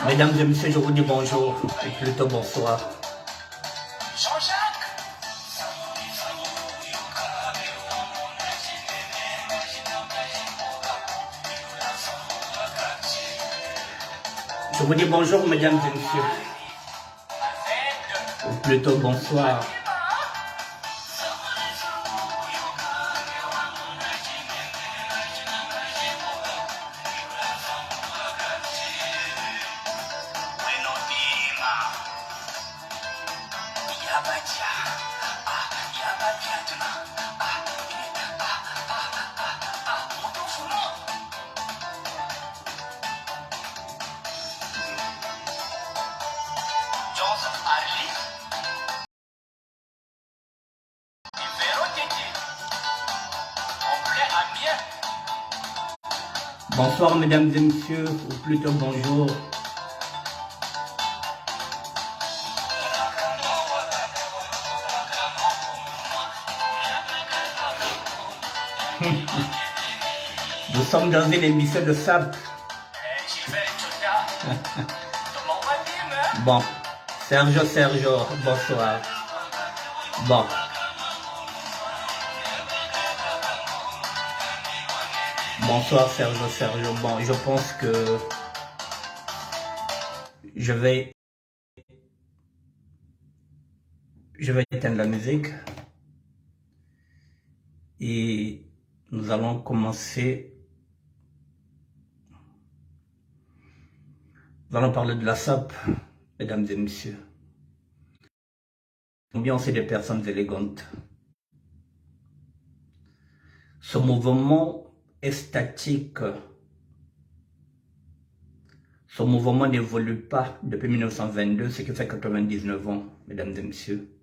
Mesdames et messieurs, je vous dis bonjour, ou plutôt bonsoir. Je vous dis bonjour, mesdames et messieurs, ou plutôt bonsoir. Bonsoir mesdames et messieurs, ou plutôt bonjour. Nous sommes dans une émission de SAP. Bon, Sergio, bonsoir. Bon. Bonsoir Sergio. Bon, je pense que je vais éteindre la musique et nous allons commencer. Nous allons parler de la SAP, mesdames et messieurs. Combien c'est des personnes élégantes. Ce mouvement est statique. Ce mouvement n'évolue pas depuis 1922, ce qui fait 99 ans, mesdames et messieurs.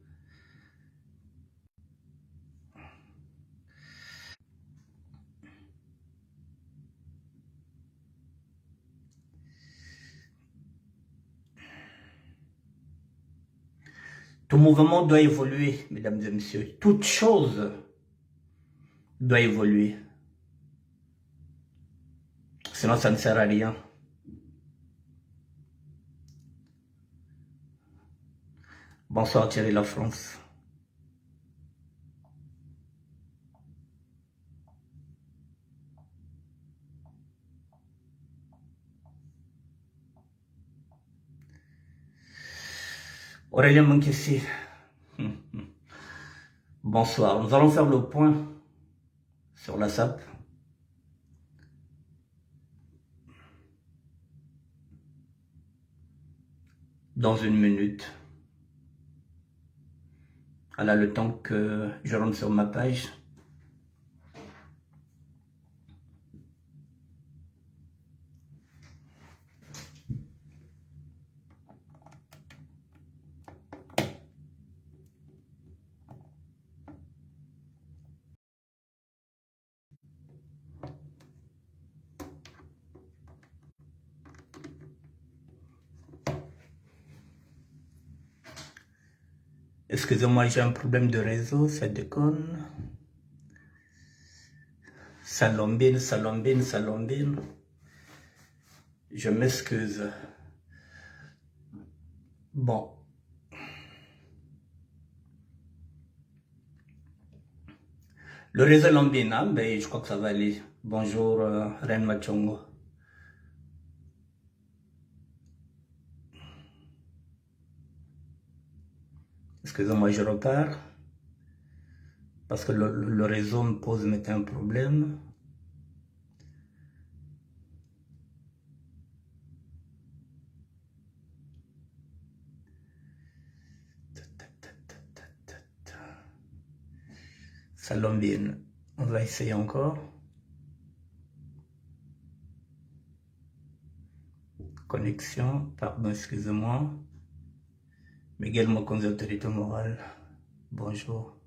Tout mouvement doit évoluer, mesdames et messieurs. Toute chose doit évoluer. Sinon, ça ne sert à rien. Bonsoir Thierry La France. Aurélien Monkessi. Bonsoir. Nous allons faire le point sur la SAP. Dans une minute. Voilà le temps que je rentre sur ma page. Excusez-moi, j'ai un problème de réseau, ça déconne. Salombine. Je m'excuse. Bon. Le réseau Lombine, hein, ben, je crois que ça va aller. Bonjour, Ren Machongo. Excusez-moi, je repars. Parce que le réseau me pose maintenant un problème. Salombine. On va essayer encore. Connexion, pardon, excusez-moi. Miguel Mokonzi, autorité morale. Bonjour.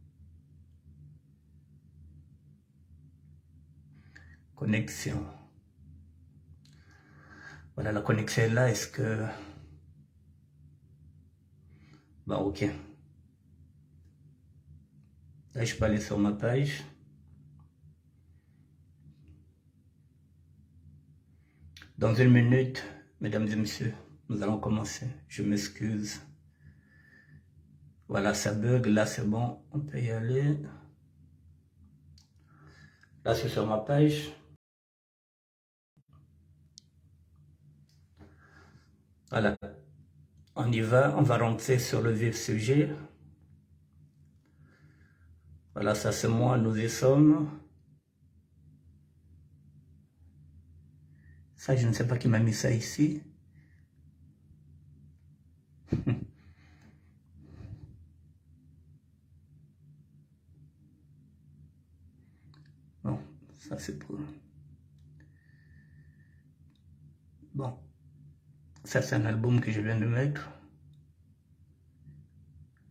Connexion. Voilà, la connexion est là. Est-ce que... Bah, ok. Là, je peux aller sur ma page. Dans une minute, mesdames et messieurs, nous allons commencer. Je m'excuse. Voilà, ça bug. Là, c'est bon. On peut y aller. Là, c'est sur ma page. Voilà. On y va. On va rentrer sur le vif sujet. Voilà, ça c'est moi. Nous y sommes. Ça, je ne sais pas qui m'a mis ça ici. Bon, ça c'est pour... Bon, ça c'est un album que je viens de mettre.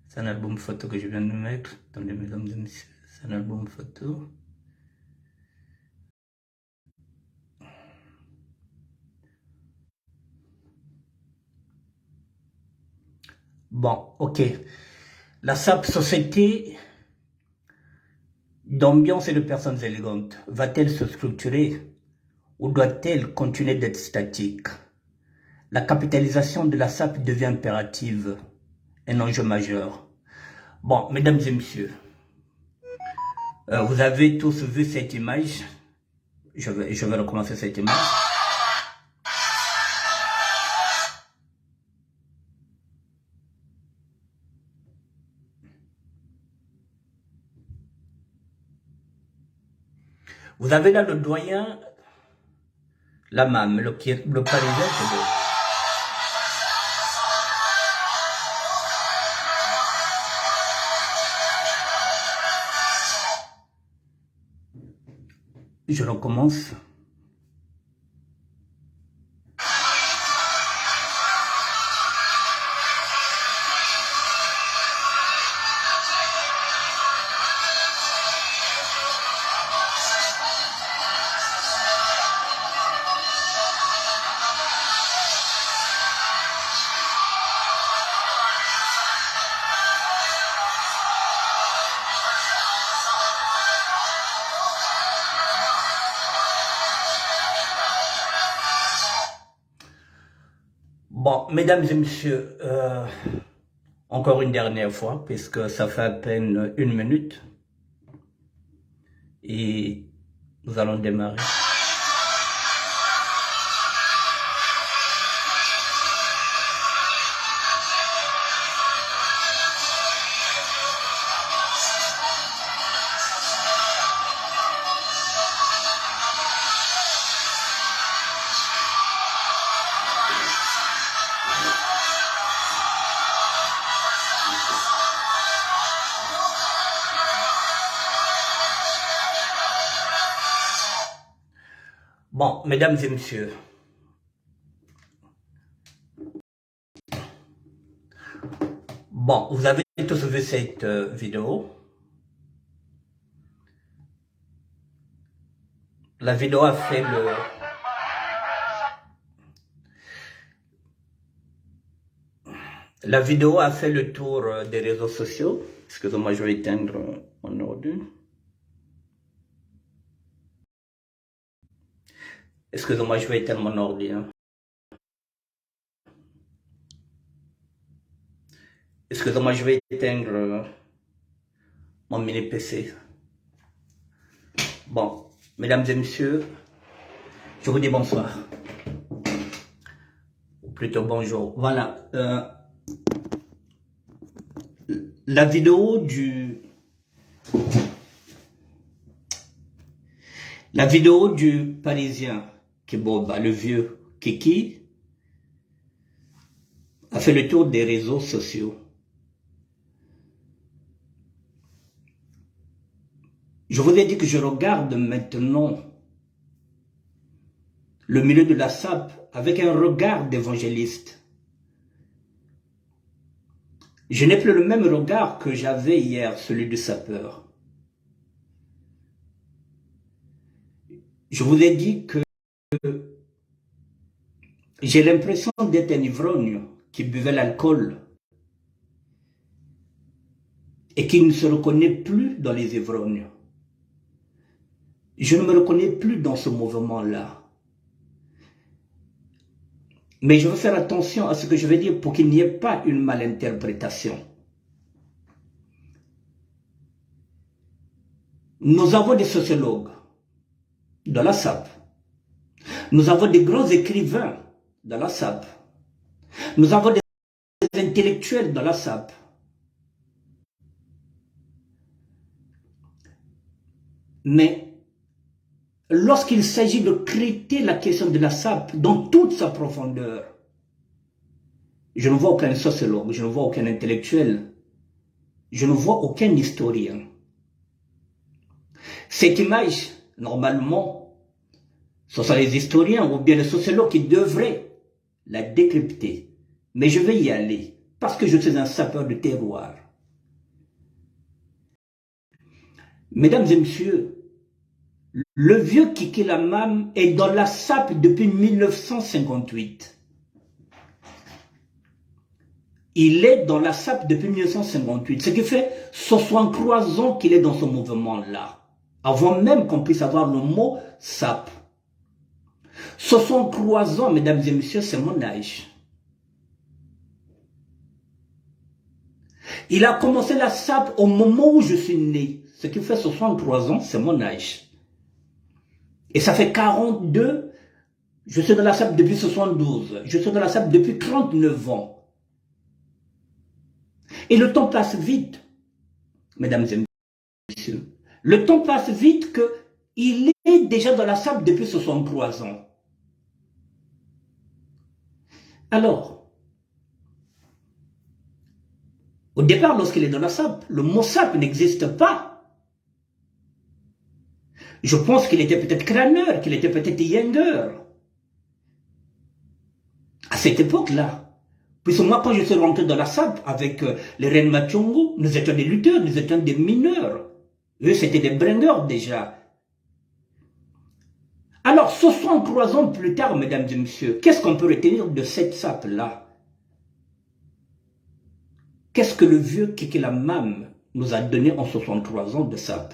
C'est un album photo que je viens de mettre. Attendez, mesdames et messieurs, c'est un album photo. Bon, ok. La SAP Société d'ambiance et de personnes élégantes va-t-elle se structurer ou doit-elle continuer d'être statique? La capitalisation de la SAP devient impérative, un enjeu majeur. Bon, mesdames et messieurs, vous avez tous vu cette image. Je vais recommencer cette image. Vous avez là le doyen, la MAM, le Parisien, c'est bon. Je recommence. Bon, mesdames et messieurs, encore une dernière fois, puisque ça fait à peine 1 minute. Et nous allons démarrer. Bon, mesdames et messieurs, bon, vous avez tous vu cette vidéo. La vidéo a fait le... La vidéo a fait le tour des réseaux sociaux. Excusez-moi, je vais éteindre mon ordi. Excusez-moi, je vais éteindre mon ordi. Hein. Excusez-moi, je vais éteindre mon mini PC. Bon, mesdames et messieurs, je vous dis bonsoir. Ou plutôt bonjour. Voilà. La vidéo du Parisien, qui bon, bah, le vieux Kiki, a fait le tour des réseaux sociaux. Je vous ai dit que je regarde maintenant le milieu de la SAP avec un regard d'évangéliste. Je n'ai plus le même regard que j'avais hier, celui du sapeur. Je vous ai dit que j'ai l'impression d'être un ivrogne qui buvait l'alcool et qui ne se reconnaît plus dans les ivrognes. Je ne me reconnais plus dans ce mouvement-là. Mais je veux faire attention à ce que je vais dire pour qu'il n'y ait pas une malinterprétation. Nous avons des sociologues dans la SAP. Nous avons des grands écrivains dans la SAP. Nous avons des intellectuels dans la SAP. Mais lorsqu'il s'agit de traiter la question de la SAP dans toute sa profondeur, je ne vois aucun sociologue, je ne vois aucun intellectuel, je ne vois aucun historien. Cette image, normalement, ce sont les historiens ou bien les sociologues qui devraient la décrypter. Mais je vais y aller, parce que je suis un sapeur de terroir. Mesdames et messieurs, le vieux Kiki Lamam est dans la SAP depuis 1958. Il est dans la SAP depuis 1958, ce qui fait 63 ans qu'il est dans ce mouvement-là, avant même qu'on puisse avoir le mot SAP. 63 ans, mesdames et messieurs, c'est mon âge. Il a commencé la SAP au moment où je suis né, ce qui fait 63 ans, c'est mon âge. Et ça fait 42, je suis dans la SAP depuis 72, je suis dans la SAP depuis 39 ans. Et le temps passe vite, mesdames et messieurs. Le temps passe vite qu'il est déjà dans la SAP depuis 63 ans. Alors, au départ, lorsqu'il est dans la SAP, le mot SAP n'existe pas. Je pense qu'il était peut-être crâneur, qu'il était peut-être younger. À cette époque-là. Puisque moi, quand je suis rentré dans la SAP avec les Reines Machongo, nous étions des lutteurs, nous étions des mineurs. Eux, c'était des bringers déjà. Alors, 63 ans plus tard, mesdames et messieurs, qu'est-ce qu'on peut retenir de cette SAP-là? Qu'est-ce que le vieux Kiki Lamam nous a donné en 63 ans de SAP?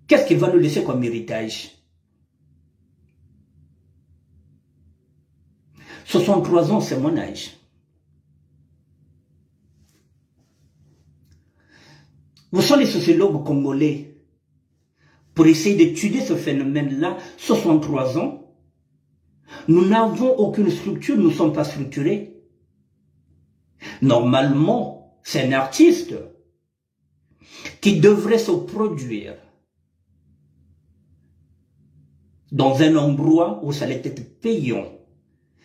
Qu'est-ce qu'il va nous laisser comme héritage? 63 ans, c'est mon âge. Où sont les sociologues congolais pour essayer d'étudier ce phénomène-là? 63 ans, nous n'avons aucune structure, nous ne sommes pas structurés. Normalement, c'est un artiste qui devrait se produire dans un endroit où ça allait être payant.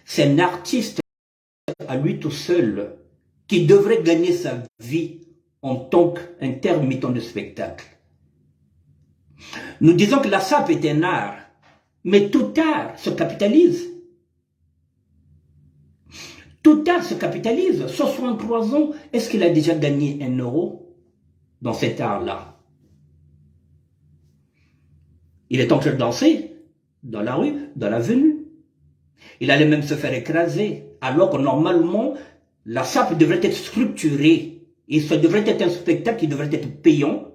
C'est un artiste à lui tout seul qui devrait gagner sa vie en tant qu'intermittent de spectacle. Nous disons que la SAP est un art, mais tout art se capitalise. Tout art se capitalise. 63 ans, est-ce qu'il a déjà gagné 1 euro dans cet art-là? Il est en train de danser dans la rue, dans l'avenue. Il allait même se faire écraser, alors que normalement, la SAP devrait être structurée. Et ça devrait être un spectacle qui devrait être payant.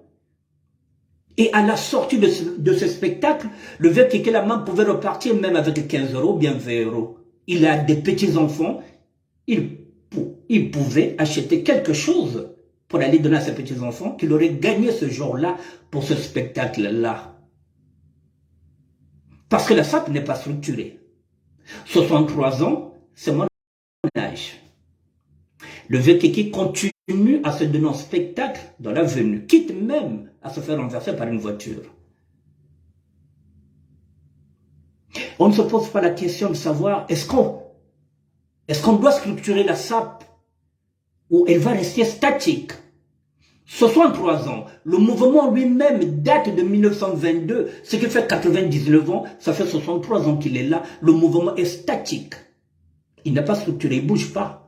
Et à la sortie de ce spectacle, le vieux Kiki Lamam pouvait repartir même avec 15 euros, bien 20 euros. Il a des petits-enfants, il pouvait acheter quelque chose pour aller donner à ses petits-enfants qu'il aurait gagné ce jour-là pour ce spectacle-là. Parce que la SAP n'est pas structurée. 63 ans, c'est mon âge. Le vieux Kiki continue à se donner un spectacle dans l'avenue, quitte même à se faire renverser par une voiture. On ne se pose pas la question de savoir est-ce qu'on doit structurer la SAP ou elle va rester statique. 63 ans, le mouvement lui-même date de 1922, ce qui fait 99 ans, ça fait 63 ans qu'il est là, le mouvement est statique. Il n'est pas structuré, il ne bouge pas.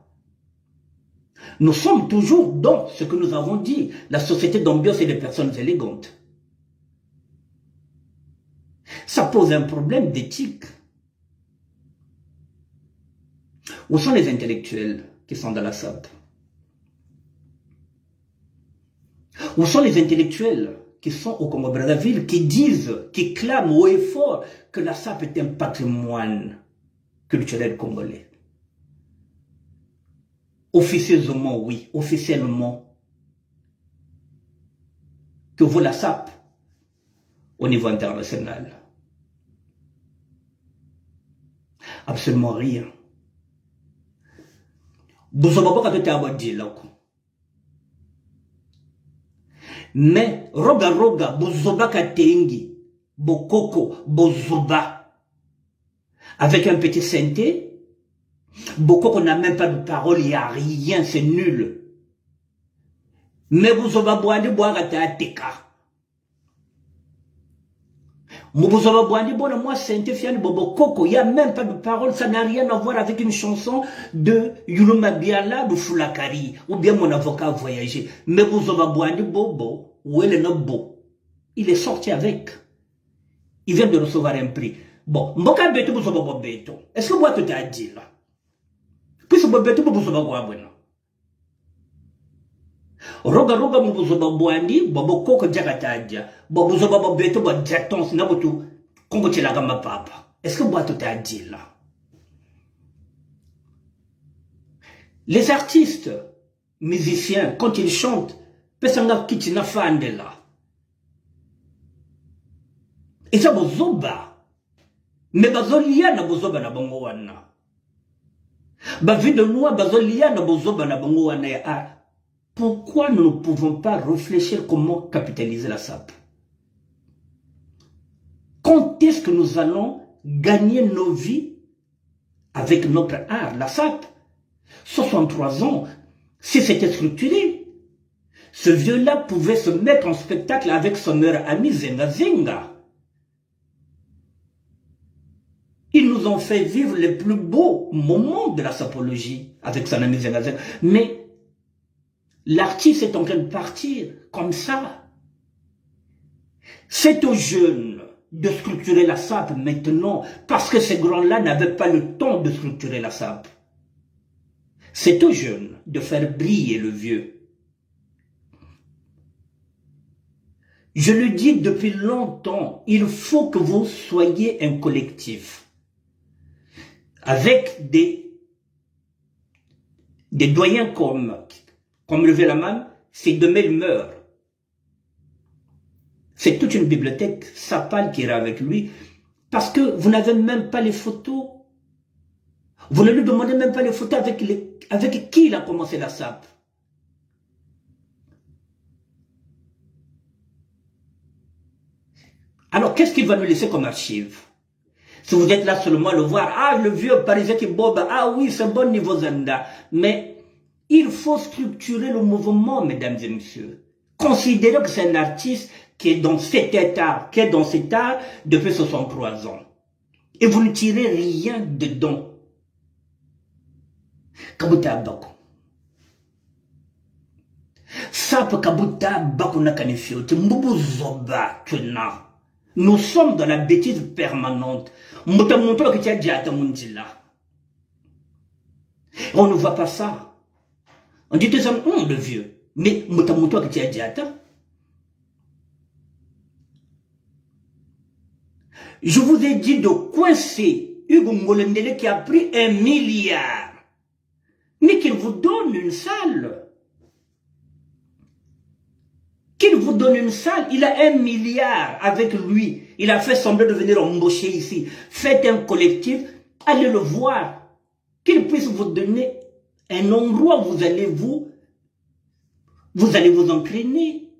Nous sommes toujours dans ce que nous avons dit, la société d'ambiance et des personnes élégantes. Ça pose un problème d'éthique. Où sont les intellectuels qui sont dans la SAP? Où sont les intellectuels qui sont au Congo-Brazzaville, qui disent, qui clament haut et fort que la SAP est un patrimoine culturel congolais? Officieusement, oui, officiellement. Que vaut la SAP au niveau international? Absolument rien. Mais roga roga bozoba katengi bokoko bozoba avec un petit synthé. Bokoko n'a même pas de parole, il n'y a rien, c'est nul. Mais bozoba boandi boagata teka. Mobozoba boandi bon moi synthé fiani bobokoko, il n'y a même pas de parole, ça n'a rien à voir avec une chanson de Yuluma Biala de Fulakari ou bien mon avocat a voyagé. Mais bozoba boandi bobo, où est le nobo? Il est sorti avec. Il vient de recevoir un prix. Bon, Mboka Beto bozoba beto. Est-ce que moi tu t'as dit là? Puis ce beto bozoba boabona. Roga roga mubuzoba boandi bobo koko jagataja bobo zoba bobeto bo jatons na botu kongo chilaga mapapa. Est-ce que moi tout a dit là? Les artistes musiciens quand ils chantent pesanga kitina fande là. Et ça bozoba mais bazolia na bozoba na bongo wana. Ba vie de moi bazolia na bozoba na bongo wana ya. Pourquoi nous ne pouvons pas réfléchir comment capitaliser la SAP? Quand est-ce que nous allons gagner nos vies avec notre art? La SAP, 63 ans, si c'était structuré, ce vieux-là pouvait se mettre en spectacle avec son meilleur ami Zenga Zenga. Ils nous ont fait vivre les plus beaux moments de la sapologie avec son ami Zenga Zenga. Mais l'artiste est en train de partir comme ça. C'est aux jeunes de structurer la SAP maintenant, parce que ces grands-là n'avaient pas le temps de structurer la SAP. C'est aux jeunes de faire briller le vieux. Je le dis depuis longtemps, il faut que vous soyez un collectif, avec des doyens comme lever la main, c'est demain il meurt. C'est toute une bibliothèque sapale qui ira avec lui, parce que vous n'avez même pas les photos. Vous ne lui demandez même pas les photos avec qui il a commencé la SAP. Alors qu'est-ce qu'il va nous laisser comme archive? Si vous êtes là seulement à le voir, ah le vieux parisien qui bobe, ah oui c'est bon niveau Zanda, mais il faut structurer le mouvement, mesdames et messieurs. Considérez que c'est un artiste qui est dans cet état, depuis 63 ans. Et vous ne tirez rien dedans. Kabuta Bako. Sap Kabuta Bako Nakanifiote, Mbubu Zoba Tuna. Nous sommes dans la bêtise permanente. On ne voit pas ça. On dit que c'est le vieux. Mais je vous ai dit de coincer Hugo Molendele qui a pris 1 milliard. Mais qu'il vous donne une salle. Qu'il vous donne une salle. Il a 1 milliard avec lui. Il a fait semblant de venir embaucher ici. Faites un collectif. Allez le voir. Qu'il puisse vous donner un endroit où vous allez vous entraîner.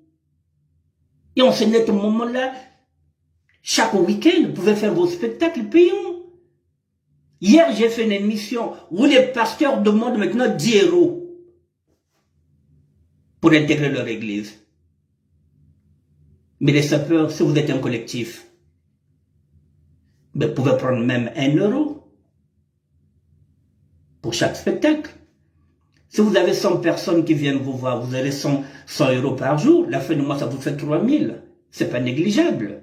Et en ce net moment-là, chaque week-end, vous pouvez faire vos spectacles payants. Hier, j'ai fait une émission où les pasteurs demandent maintenant 10 € pour intégrer leur église. Mais les sapeurs, si vous êtes un collectif, vous pouvez prendre même 1 € pour chaque spectacle. Si vous avez 100 personnes qui viennent vous voir, vous avez 100 € par jour. La fin du mois, ça vous fait 3 000. C'est pas négligeable.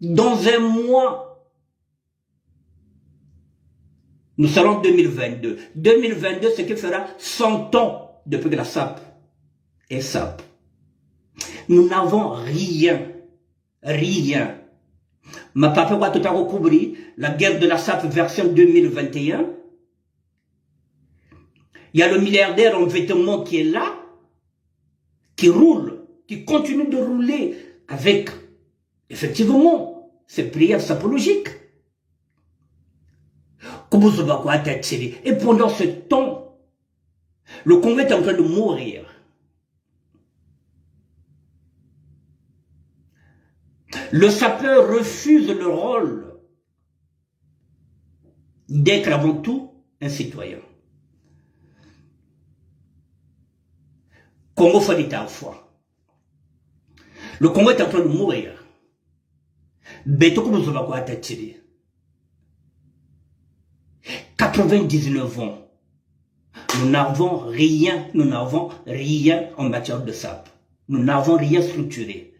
Dans un mois, nous serons en 2022. 2022, ce qui fera 100 ans depuis que la SAP est SAP. Nous n'avons rien. Rien. Ma papa va tout à recouvrir la guerre de la SAP version 2021. Il y a le milliardaire en vêtements qui est là, qui roule, qui continue de rouler avec, effectivement, ses prières sapologiques. Et pendant ce temps, le Congo est en train de mourir. Le sapeur refuse le rôle d'être avant tout un citoyen. Congo faut l'état à foi. Le Congo est en train de mourir. Beto comme nous avons 99 ans. Nous n'avons rien en matière de SAP. Nous n'avons rien structuré.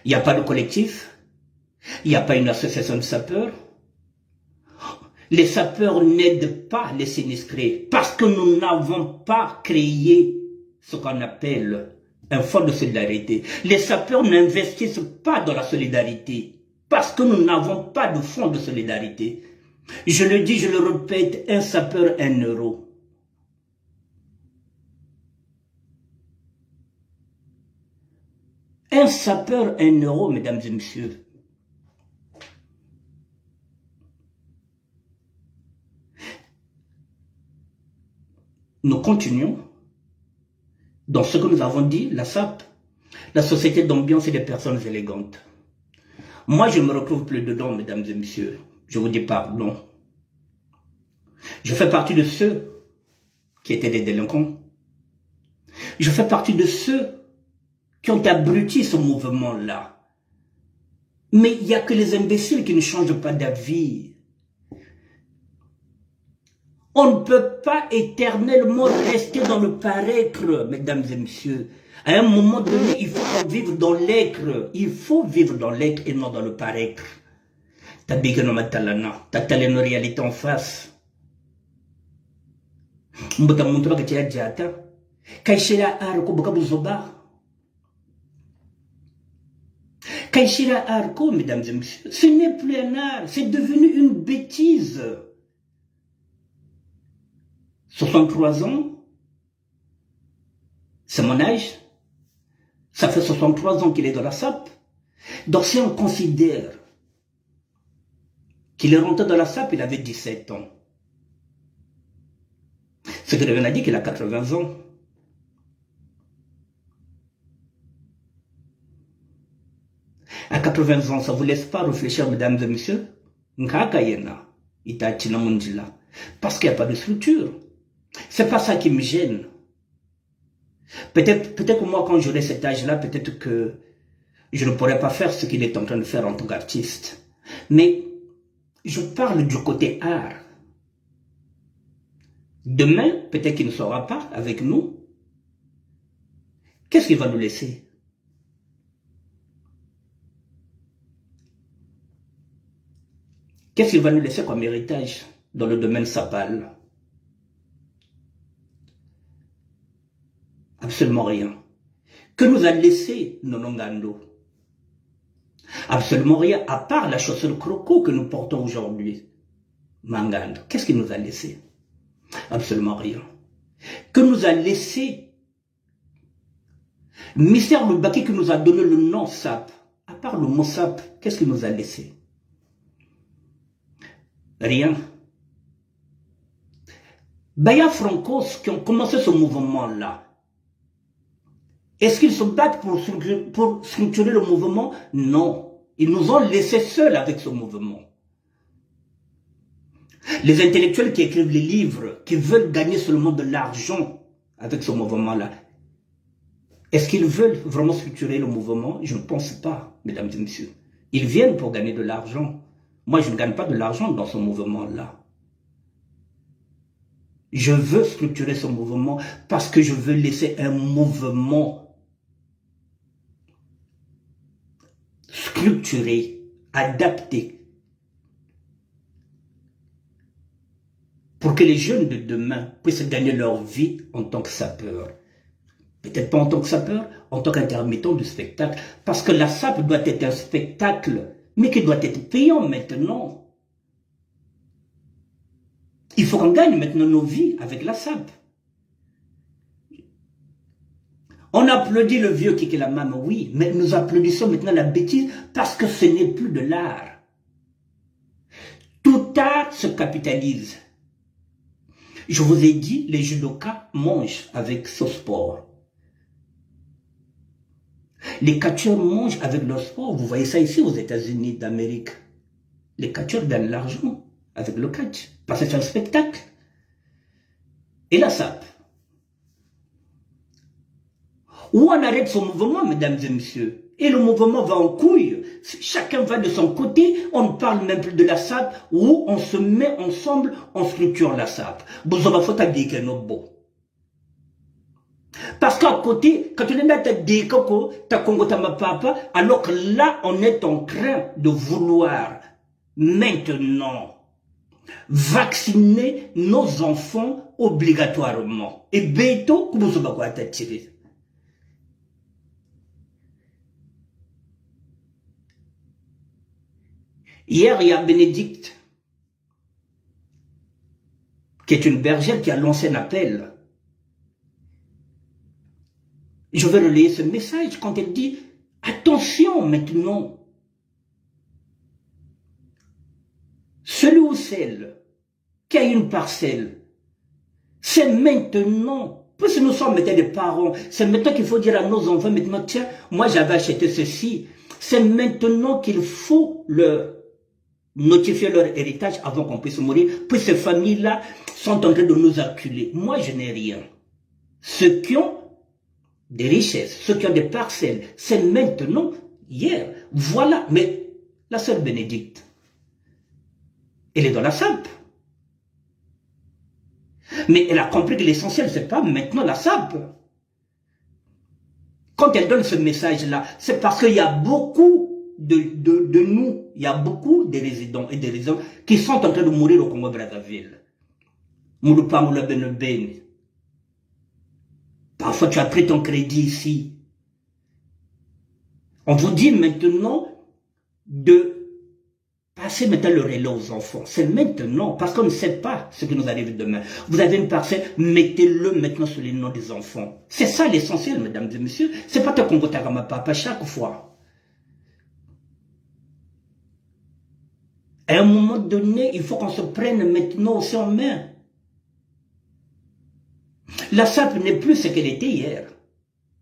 Il n'y a pas de collectif, il n'y a pas une association de sapeurs. Les sapeurs n'aident pas les sinistrés parce que nous n'avons pas créé ce qu'on appelle un fonds de solidarité. Les sapeurs n'investissent pas dans la solidarité parce que nous n'avons pas de fonds de solidarité. Je le dis, je le répète, un sapeur, 1 euro. Un sapeur, 1 euro, mesdames et messieurs. Nous continuons dans ce que nous avons dit, la SAP, la société d'ambiance et des personnes élégantes. Moi, je ne me retrouve plus dedans, mesdames et messieurs. Je vous dis pardon. Je fais partie de ceux qui étaient des délinquants. Je fais partie de ceux qui ont abruti ce mouvement-là. Mais il n'y a que les imbéciles qui ne changent pas d'avis. On ne peut pas éternellement rester dans le paraître, mesdames et messieurs. À un moment donné, il faut vivre dans l'être. Il faut vivre dans l'être et non dans le paraître. T'as dit que non, t'as une réalité en face. Mbota montra que tu as diata. Kaishira arko bukabuzoba. Kaishira arko, mesdames et messieurs, ce n'est plus un art, c'est devenu une bêtise. 63 ans, c'est mon âge. Ça fait 63 ans qu'il est dans la SAP. Donc si on considère qu'il est rentré dans la SAP, il avait 17 ans. Ce que Réveil a dit qu'il a 80 ans. À 80 ans, ça ne vous laisse pas réfléchir, mesdames et messieurs. Parce qu'il n'y a pas de structure. C'est pas ça qui me gêne. Peut-être que moi, quand j'aurai cet âge-là, peut-être que je ne pourrais pas faire ce qu'il est en train de faire en tant qu'artiste. Mais je parle du côté art. Demain, peut-être qu'il ne sera pas avec nous. Qu'est-ce qu'il va nous laisser? Qu'est-ce qu'il va nous laisser comme héritage dans le domaine sapal? Absolument rien. Que nous a laissé Nonongando? Absolument rien, à part la chaussure croco que nous portons aujourd'hui. Mangando, qu'est-ce qu'il nous a laissé? Absolument rien. Que nous a laissé Mister Lubaki qui nous a donné le nom SAP? À part le mot SAP, qu'est-ce qu'il nous a laissé? Rien. Baya Francos qui ont commencé ce mouvement-là, est-ce qu'ils se battent pour structurer le mouvement? Non. Ils nous ont laissés seuls avec ce mouvement. Les intellectuels qui écrivent les livres, qui veulent gagner seulement de l'argent avec ce mouvement-là, est-ce qu'ils veulent vraiment structurer le mouvement? Je ne pense pas, mesdames et messieurs. Ils viennent pour gagner de l'argent. Moi, je ne gagne pas de l'argent dans ce mouvement-là. Je veux structurer ce mouvement parce que je veux laisser un mouvement structuré, adapté, pour que les jeunes de demain puissent gagner leur vie en tant que sapeurs. Peut-être pas en tant que sapeur, en tant qu'intermittent du spectacle. Parce que la SAP doit être un spectacle, mais qui doit être payant maintenant. Il faut qu'on gagne maintenant nos vies avec la SAP. On applaudit le vieux Kiki la maman, oui, mais nous applaudissons maintenant la bêtise parce que ce n'est plus de l'art. Tout art se capitalise. Je vous ai dit, les judokas mangent avec ce sport. Les catcheurs mangent avec leur sport. Vous voyez ça ici aux États-Unis d'Amérique. Les catcheurs gagnent l'argent avec le catch. Parce que c'est un spectacle. Et la SAP. Où on arrête ce mouvement, mesdames et messieurs. Et le mouvement va en couille. Chacun va de son côté. On ne parle même plus de la SAP. Où on se met ensemble, on structure la SAP. Parce qu'à côté, quand tu es là, tu as Congo, tu papa, alors que là, on est en train de vouloir maintenant vacciner nos enfants obligatoirement. Et bientôt, comment ça va t'attirer? Hier, il y a Bénédicte, qui est une bergère qui a lancé un appel. Je vais relayer ce message quand elle dit « Attention maintenant, celui ou celle qui a une parcelle, c'est maintenant, parce que nous sommes maintenant des parents, c'est maintenant qu'il faut dire à nos enfants, maintenant, tiens, moi j'avais acheté ceci, c'est maintenant qu'il faut leur notifier leur héritage avant qu'on puisse mourir, puis ces familles-là sont en train de nous acculer. Moi, je n'ai rien. Ceux qui ont des richesses, ceux qui ont des parcelles, c'est maintenant, hier. Voilà, mais la sœur Bénédicte, elle est dans la SAP. Mais elle a compris que l'essentiel, c'est pas maintenant la SAP. Quand elle donne ce message-là, c'est parce qu'il y a beaucoup de nous, il y a beaucoup de résidents et des résidents qui sont en train de mourir au Congo-Brazzaville. Mouloupa, Moulabene. Parfois, tu as pris ton crédit ici. On vous dit maintenant de passer maintenant le relais aux enfants. C'est maintenant, parce qu'on ne sait pas ce qui nous arrive demain. Vous avez une parcelle, mettez-le maintenant sur les noms des enfants. C'est ça l'essentiel, mesdames et messieurs. C'est pas qu'on vote à ma papa chaque fois. À un moment donné, il faut qu'on se prenne maintenant aussi en main. La SAP n'est plus ce qu'elle était hier.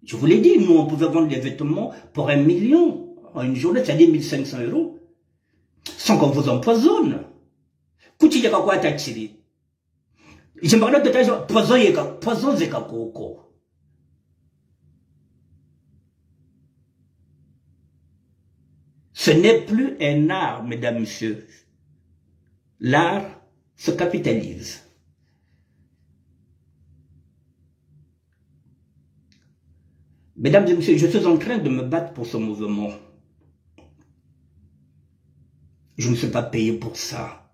Je vous l'ai dit, nous, on pouvait vendre des vêtements pour 1 million en une journée, c'est-à-dire 1 500 €, sans qu'on vous empoisonne. Kuti yaka kwa tachiri. J'aimerais de t'ajoute, poison zeka koko. Ce n'est plus un art, mesdames, messieurs. L'art se capitalise. Mesdames et messieurs, je suis en train de me battre pour ce mouvement. Je ne suis pas payé pour ça.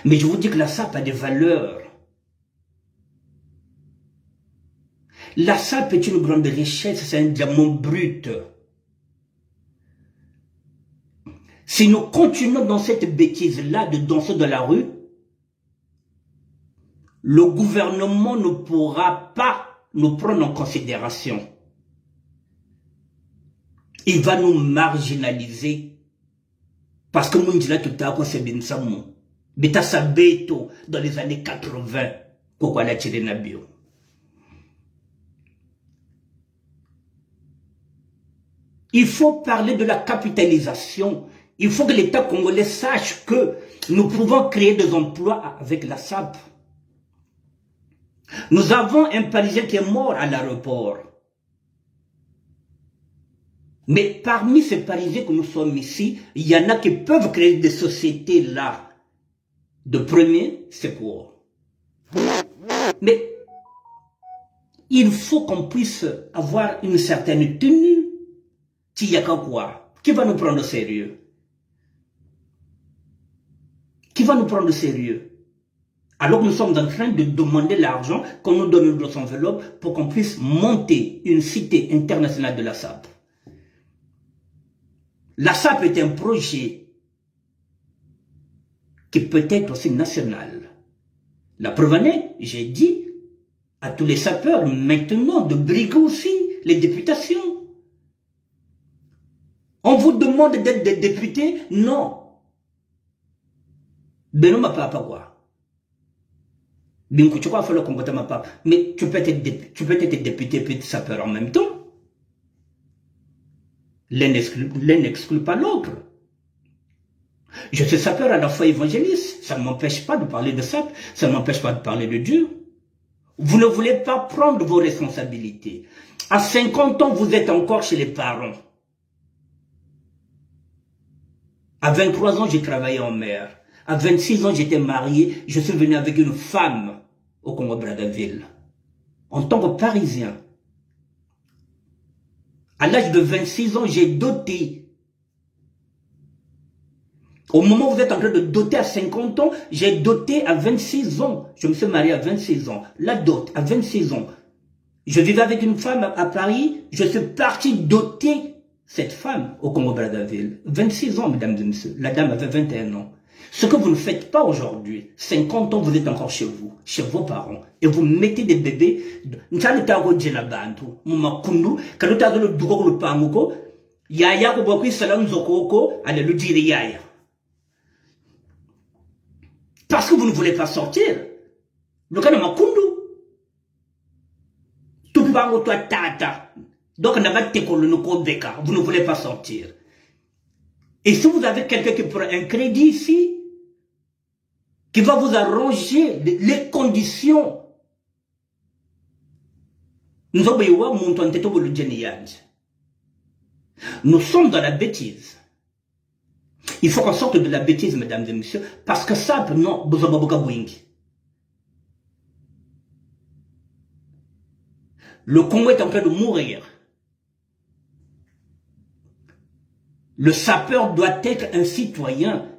Mais je vous dis que la SAP a des valeurs. La SAP est une grande richesse, c'est un diamant brut. Si nous continuons dans cette bêtise-là de danser dans la rue, le gouvernement ne pourra pas nous prendre en considération. Il va nous marginaliser. Parce que nous disons tout à l'heure, c'est bien ça. Beta Sabeto, dans les années 80, pourquoi la tiré Nabio. Il faut parler de la capitalisation. Il faut que l'État congolais sache que nous pouvons créer des emplois avec la SAP. Nous avons un Parisien qui est mort à l'aéroport. Mais parmi ces Parisiens que nous sommes ici, il y en a qui peuvent créer des sociétés là de premier secours. Mais il faut qu'on puisse avoir une certaine tenue. Tiyaka quoi? Qui va nous prendre au sérieux? Qui va nous prendre au sérieux? Alors que nous sommes en train de demander l'argent qu'on nous donne dans son enveloppe pour qu'on puisse monter une cité internationale de la SAP. La SAP est un projet qui peut être aussi national. La preuve en est, j'ai dit à tous les sapeurs maintenant de briguer aussi les députations. On vous demande d'être des députés? Non. Ben non, ma papa quoi. Mais tu peux faire le comportement papa. Mais tu peux être député et sapeur en même temps. L'un n'exclut pas l'autre. Je suis sapeur à la fois évangéliste. Ça ne m'empêche pas de parler de ça. Ça ne m'empêche pas de parler de Dieu. Vous ne voulez pas prendre vos responsabilités. À 50 ans, vous êtes encore chez les parents. À 23 ans, j'ai travaillé en mer. À 26 ans, j'étais marié. Je suis venu avec une femme au Congo-Brazzaville. En tant que Parisien. À l'âge de 26 ans, j'ai doté. Au moment où vous êtes en train de doter à 50 ans, j'ai doté à 26 ans. Je me suis marié à 26 ans. La dot, à 26 ans. Je vivais avec une femme à Paris. Je suis parti doter cette femme au Congo-Brazzaville. 26 ans, mesdames et messieurs. La dame avait 21 ans. Ce que vous ne faites pas aujourd'hui, 50 ans, vous êtes encore chez vous, chez vos parents, et vous mettez des bébés. Parce que vous ne voulez pas sortir. Le cas de Makundu. Tout le monde tata. Donc, vous ne voulez pas sortir. Et si vous avez quelqu'un qui prend un crédit ici, qui va vous arranger les conditions, nous sommes dans la bêtise. Il faut qu'on sorte de la bêtise, mesdames et messieurs, parce que ça, non, le Congo est en train de mourir. Le sapeur doit être un citoyen.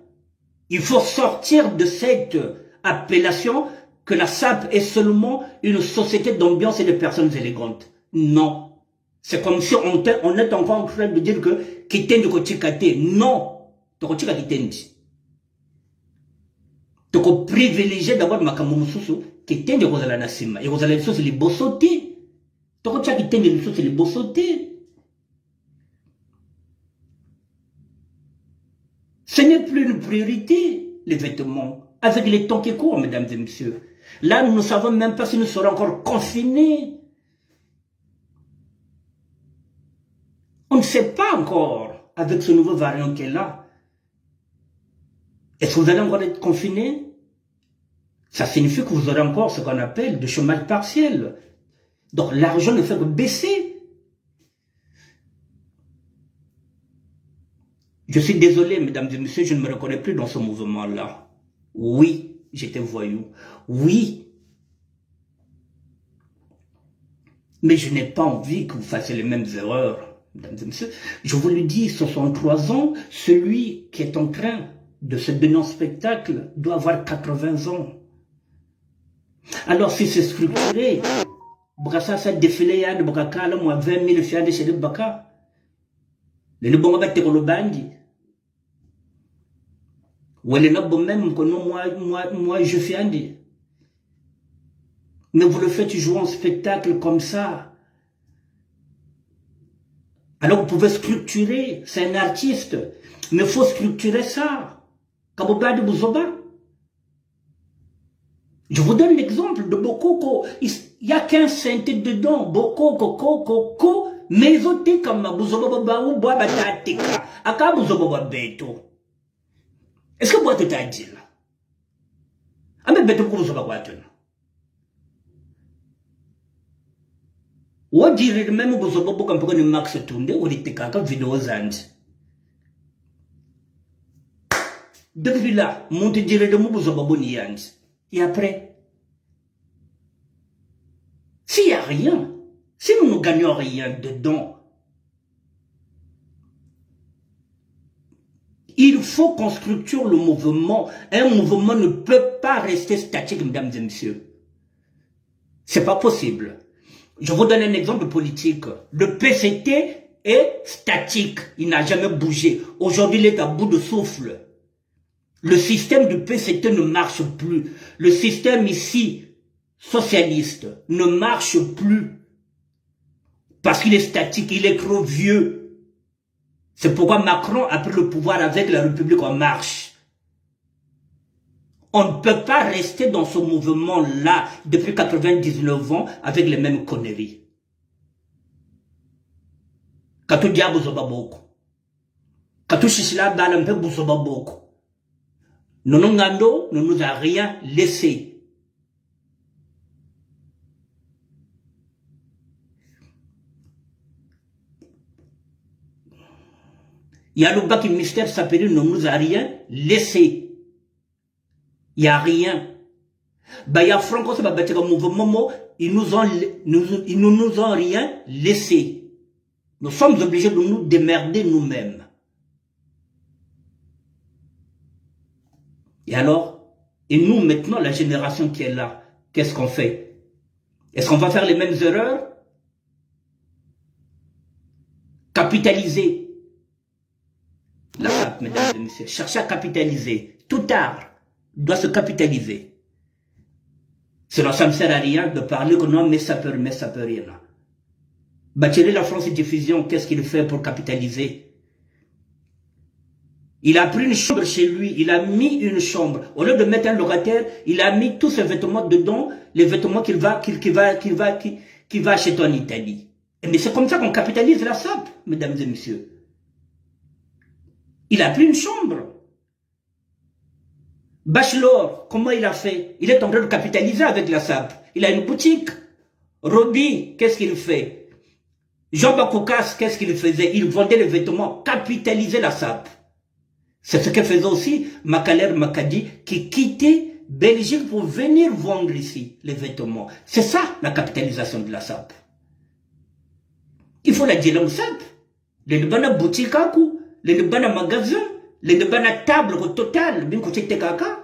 Il faut sortir de cette appellation que la SAP est seulement une société d'ambiance et de personnes élégantes. Non. C'est comme si on est encore en train de dire que Kitendi Kochikate. Non. Tokochika Kitendi. Toko privilégié d'abord Makamomususu. Kitendi Kozala Nasima. Et Kozala Lissos les bossotés. Tokochika Kitendi Lissos les bossotés. Ce n'est plus une priorité, les vêtements, avec les temps qui courent, mesdames et messieurs. Là, nous ne savons même pas si nous serons encore confinés. On ne sait pas encore, avec ce nouveau variant qui est là. Est-ce que vous allez encore être confinés? Ça signifie que vous aurez encore ce qu'on appelle du chômage partiel. Donc l'argent ne fait que baisser. Je suis désolé, mesdames et messieurs, je ne me reconnais plus dans ce mouvement-là. Oui, j'étais voyou. Oui. Mais je n'ai pas envie que vous fassiez les mêmes erreurs, mesdames et messieurs. Je vous le dis, 63 ans, celui qui est en train de se donner en spectacle doit avoir 80 ans. Alors si c'est structuré, Bokassa ça défilé ya de Bokaka, là, moi 20 000 fiades chez le Baka. Le bon va te le bandi. Ou elle est là même que moi je fais Andy. Mais vous le faites jouer en spectacle comme ça. Alors vous pouvez structurer, c'est un artiste. Mais il faut structurer ça. Kabobadi Bouzoba. Je vous donne l'exemple de Bokoko. Il n'y a qu'un synthé dedans. Bokoko, Koko, mais ils ont été comme Bouzoba ou Boabatateka. Aka Bouzoba Beto. Est-ce que vous avez dit là? Ah, mais Beto Bouzoba Boaton. Ou dire même Bouzoba Boka pour une max tourne ou les Tekaka vidéo zand. Depuis là, monte dire de Bouzoba Boniand. Et après, s'il n'y a rien, si nous ne gagnons rien dedans, faut qu'on structure le mouvement. Un mouvement ne peut pas rester statique, mesdames et messieurs. C'est pas possible. Je vous donne un exemple politique. Le PCT est statique. Il n'a jamais bougé. Aujourd'hui, il est à bout de souffle. Le système du PCT ne marche plus. Le système ici, socialiste, ne marche plus. Parce qu'il est statique, il est trop vieux. C'est pourquoi Macron a pris le pouvoir avec la République en marche. On ne peut pas rester dans ce mouvement-là depuis 99 ans avec les mêmes conneries. Katou diabo zobaboko. Katou shishila balampe buzobaboko. Nonongando ne nous a rien laissé. Yalouba qui mystère s'appelle ne nous a rien laissé. Il n'y a rien. Bah, il y a Franco, c'est un mouvement, ils ne nous ont rien laissé. Nous sommes obligés de nous démerder nous-mêmes. Et alors, et nous maintenant, la génération qui est là, qu'est-ce qu'on fait? Est-ce qu'on va faire les mêmes erreurs? Capitaliser. La SAP, mesdames et messieurs, chercher à capitaliser. Tout tard, doit se capitaliser. Sinon, ça ne sert à rien de parler que non, mais ça peut rien. Bachelier la France Diffusion, qu'est-ce qu'il fait pour capitaliser? Il a pris une chambre chez lui, il a mis une chambre. Au lieu de mettre un locataire, il a mis tous ses vêtements dedans, les vêtements qu'il va acheter en Italie. Mais c'est comme ça qu'on capitalise la SAP, mesdames et messieurs. Il a pris une chambre. Bachelor, comment il a fait? Il est en train de capitaliser avec la SAP. Il a une boutique. Roby, qu'est-ce qu'il fait? Jean Bakoukas, qu'est-ce qu'il faisait? Il vendait les vêtements, capitalisait la SAP. C'est ce que faisait aussi Makaler Makadi, qui quittait Belgique pour venir vendre ici les vêtements. C'est ça, la capitalisation de la SAP. Il faut la dire comme SAP. Les Libana boutique à coup, les Libana magasin, les Libana table au total, bien que c'était caca.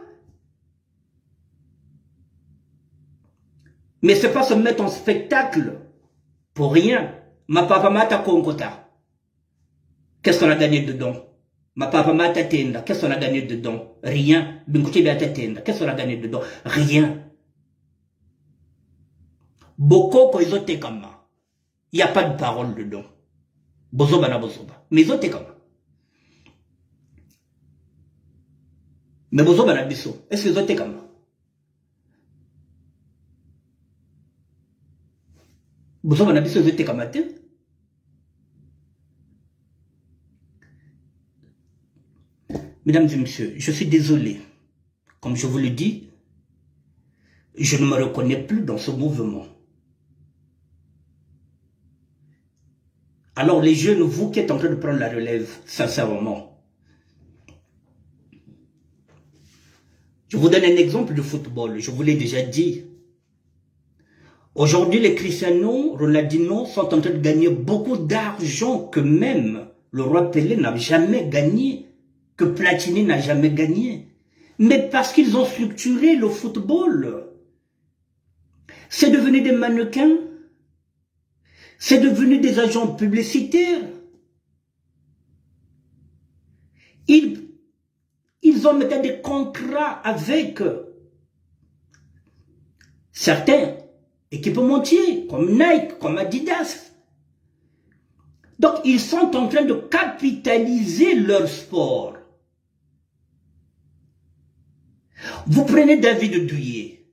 Mais c'est pas se mettre en spectacle pour rien. Ma papa m'a Kongota. Qu'est-ce qu'on a gagné dedans? Ma papa m'a tenda. Qu'est-ce qu'on a gagné dedans? Rien. Qu'est-ce qu'on a gagné dedans? Rien. Beaucoup quand ils ont été comme ça. Il n'y a pas de parole dedans. Bozoba na bozoba. Mais ils ont été comme ça. Mais bozoba na biso. Est-ce qu'ils ont été comme ça? Bozoba na biso, ils ont été comme ça. Mesdames et messieurs, je suis désolé. Comme je vous le dis, je ne me reconnais plus dans ce mouvement. Alors les jeunes, vous qui êtes en train de prendre la relève, sincèrement, je vous donne un exemple de football, je vous l'ai déjà dit. Aujourd'hui, les Cristiano Ronaldinho sont en train de gagner beaucoup d'argent que même le roi Pelé n'a jamais gagné, que Platini n'a jamais gagné. Mais parce qu'ils ont structuré le football. C'est devenu des mannequins. C'est devenu des agents publicitaires. Ils ont maintenant des contrats avec certains équipementiers, comme Nike, comme Adidas. Donc, ils sont en train de capitaliser leur sport. Vous prenez David Douillet,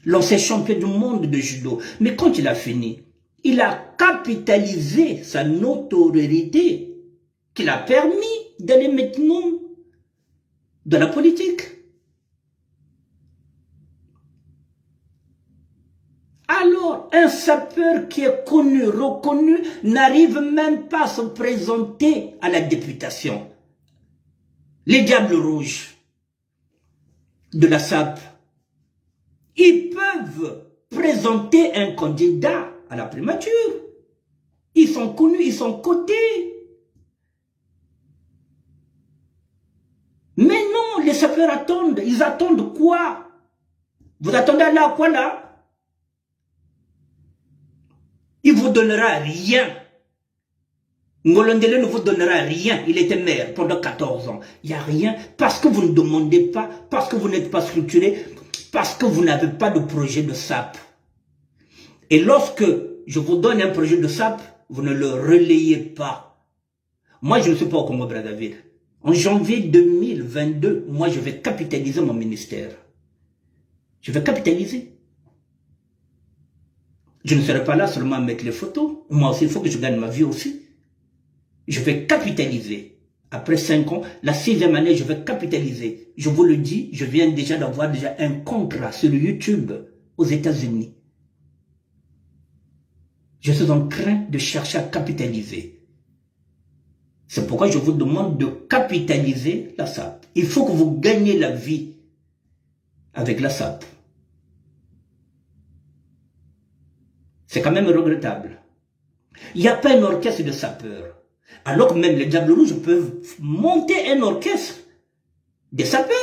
l'ancien champion du monde de judo, mais quand il a fini, il a capitalisé sa notoriété qui l'a permis d'aller maintenant dans la politique. Alors, un sapeur qui est connu, reconnu, n'arrive même pas à se présenter à la députation. Les Diables Rouges de la SAP, ils peuvent présenter un candidat à la primature. Ils sont connus, ils sont cotés. sapeurs attendent. Ils attendent quoi? Vous attendez là quoi là? Il ne vous donnera rien. Ngolondele ne vous donnera rien. Il était maire pendant 14 ans. Il n'y a rien parce que vous ne demandez pas, parce que vous n'êtes pas structuré, parce que vous n'avez pas de projet de SAP. Et lorsque je vous donne un projet de SAP, vous ne le relayez pas. Moi, je ne suis pas au Congo-Brazzaville. En janvier 2022, moi, je vais capitaliser mon ministère. Je vais capitaliser. Je ne serai pas là seulement à mettre les photos. Moi aussi, il faut que je gagne ma vie aussi. Je vais capitaliser. Après 5 ans, la 6e année, je vais capitaliser. Je vous le dis, je viens déjà d'avoir un contrat sur YouTube aux États-Unis. Je suis en train de chercher à capitaliser. C'est pourquoi je vous demande de capitaliser la SAP. Il faut que vous gagnez la vie avec la SAP. C'est quand même regrettable. Il n'y a pas un orchestre de sapeurs. Alors que même les Diables Rouges peuvent monter un orchestre de sapeurs.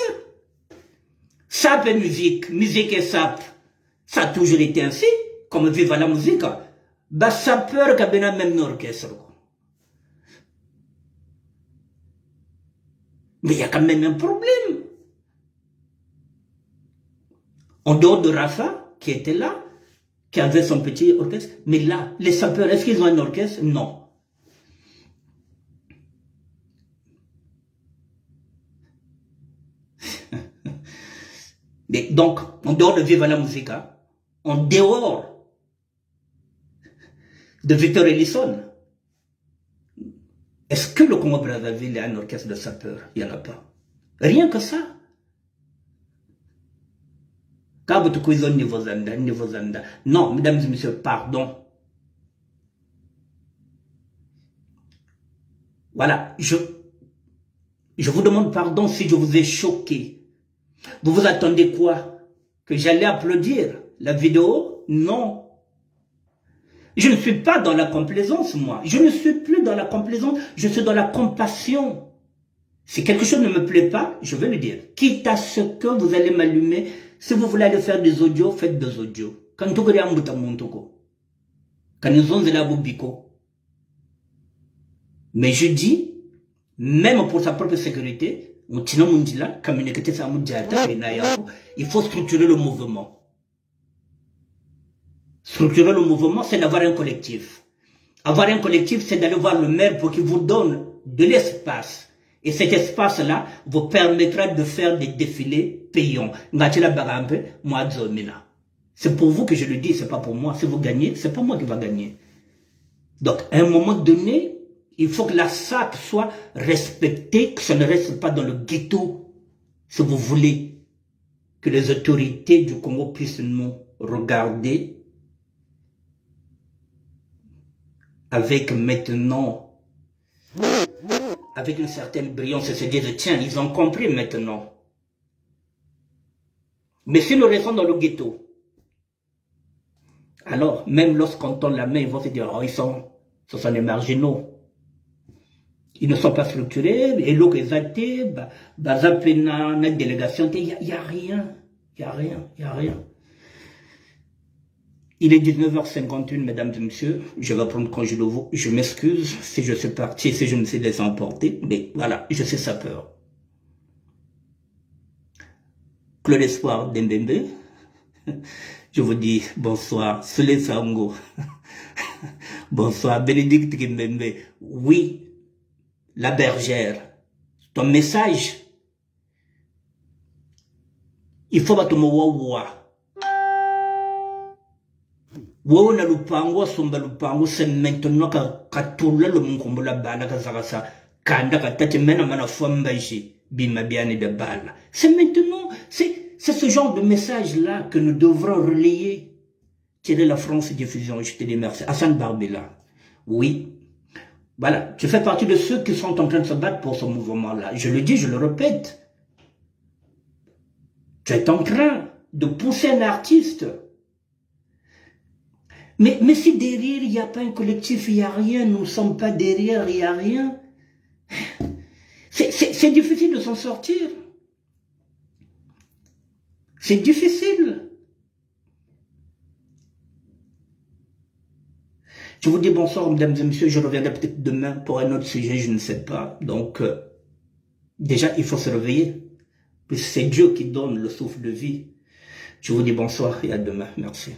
SAP et musique, musique et SAP. Ça a toujours été ainsi, comme vive la musique. Bah sapeur qui a bien même un orchestre. Mais il y a quand même un problème. En dehors de Rafa, qui était là, qui avait son petit orchestre, mais là, les sapeurs, est-ce qu'ils ont un orchestre? Non. Mais donc, en dehors de Viva la Musica, en dehors de Victor Ellison, est-ce que le Congo-Brazzaville a un orchestre de sapeurs? Il n'y en a pas. Rien que ça. Non, mesdames et messieurs, pardon. Voilà, je vous demande pardon si je vous ai choqué. Vous vous attendez quoi? Que j'allais applaudir la vidéo? Non. Je ne suis pas dans la complaisance, moi. Je ne suis plus dans la complaisance, je suis dans la compassion. Si quelque chose ne me plaît pas, je vais le dire. Quitte à ce que vous allez m'allumer, si vous voulez aller faire des audios, faites des audios. Quand vous voulez quand nous sommes là, mais je dis, même pour sa propre sécurité, il faut structurer le mouvement. Structurer le mouvement, c'est d'avoir un collectif. Avoir un collectif, c'est d'aller voir le maire pour qu'il vous donne de l'espace. Et cet espace-là vous permettra de faire des défilés payants. C'est pour vous que je le dis, c'est pas pour moi. Si vous gagnez, c'est pas moi qui va gagner. Donc, à un moment donné, il faut que la SAP soit respectée, que ça ne reste pas dans le ghetto. Si vous voulez que les autorités du Congo puissent nous regarder avec maintenant, avec une certaine brillance et se dire, tiens, ils ont compris maintenant. Mais si nous restons dans le ghetto, alors, même lorsqu'on tend la main, ils vont se dire, oh, ce sont des marginaux. Ils ne sont pas structurés, et l'eau qu'ils été, une délégation, il n'y a rien. Il n'y a rien, il n'y a rien. Il est 19h51, mesdames et messieurs. Je vais prendre congé de vous. Je m'excuse si je suis parti, si je me suis laissé emporter. Mais voilà, je suis sapeur. Claude Espoir Dembembe. Je vous dis bonsoir. Soleil Sango. Bonsoir. Bénédicte Kimbembe. Oui, la bergère. Ton message, il faut que tu me vois. Wona lupango somba lupango c'est maintenant ka tourla le mkombo la bala ka zakasa kanda ka tete mena mana famba ici bima biane de bala. C'est maintenant, c'est ce genre de message là que nous devrons relayer. Tirer la France diffusion, je te dis merci. Hassan Barbella. Oui. Voilà, tu fais partie de ceux qui sont en train de se battre pour ce mouvement là. Je le dis, je le répète. Tu es en train de pousser un artiste. Mais si derrière, il n'y a pas un collectif, il n'y a rien, nous ne sommes pas derrière, il n'y a rien. C'est difficile de s'en sortir. C'est difficile. Je vous dis bonsoir, mesdames et messieurs. Je reviendrai peut-être demain pour un autre sujet, je ne sais pas. Donc, déjà, il faut se réveiller. Puis c'est Dieu qui donne le souffle de vie. Je vous dis bonsoir et à demain. Merci.